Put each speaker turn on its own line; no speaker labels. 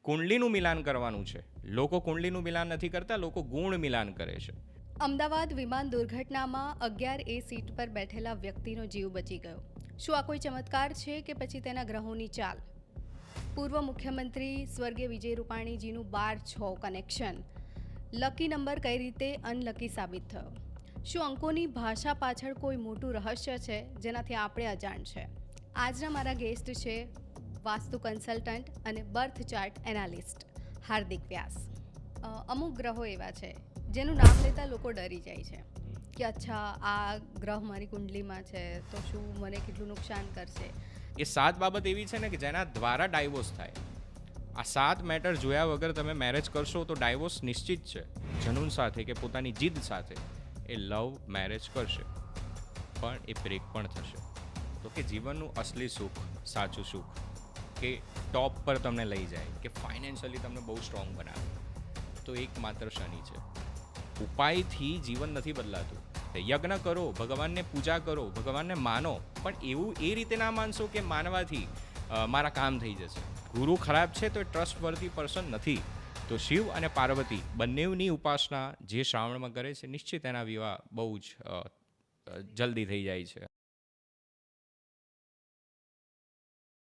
કુંડલીનું Milan કરવાનું છે. લોકો કુંડલીનું મિલાન નથી કરતા, લોકો ગુણ મિલાન કરે છે.
અમદાવાદ વિમાન દુર્ઘટનામાં 11A સીટ પર બેઠેલા વ્યક્તિનો જીવ બચી ગયો. શું આ કોઈ ચમત્કાર છે કે પછી તેના ગ્રહોની ચાલ? પૂર્વ મુખ્યમંત્રી સ્વર્ગીય વિજય રૂપાણીજીનું 12-6 કનેક્શન. લકી નંબર કઈ રીતે અનલકી સાબિત થયો? શું અંકોની ભાષા પાછળ કોઈ મોટું રહસ્ય છે જેનાથી આપણે અજાણ છે? આજના મારા ગેસ્ટ છે વાસ્તુ કન્સલ્ટન્ટ અને બર્થ ચાર્ટ એનાલિસ્ટ હાર્દિક વ્યાસ. અમુક ગ્રહો એવા છે જેનું નામ લેતા લોકો ડરી જાય છે કે અચ્છા આ ગ્રહ મારી કુંડલીમાં છે તો શું મને કેટલું નુકસાન કરશે.
એ 7 બાબત એવી છે ને કે જેના દ્વારા ડાયવોર્સ થાય. આ 7 મેટર જોયા વગર તમે મેરેજ કરશો તો ડાયવોર્સ નિશ્ચિત છે. જનૂન સાથે કે પોતાની જીદ સાથે એ લવ મેરેજ કરશે, પણ એ બ્રેક પણ થશે. તો કે જીવનનું અસલી સુખ, સાચું સુખ, કે ટોપ પર તમને લઈ જાય, કે ફાઇનાન્શિયલી તમને બહુ સ્ટ્રોંગ બનાવે, તો એકમાત્ર શનિ છે. ઉપાયથી જીવન નથી બદલાતું. યજ્ઞ કરો, ભગવાનને પૂજા કરો, ભગવાનને માનો, પણ એવું એ રીતે ના માનશો કે માનવાથી મારા કામ થઈ જશે. ગુરુ ખરાબ છે તો એ ટ્રસ્ટવર્ધી પર્સન નથી. તો શિવ અને પાર્વતી બંનેની ઉપાસના જે શ્રાવણમાં કરે છે, નિશ્ચિત એના વિવાહ બહુ જ જલ્દી થઈ જાય છે.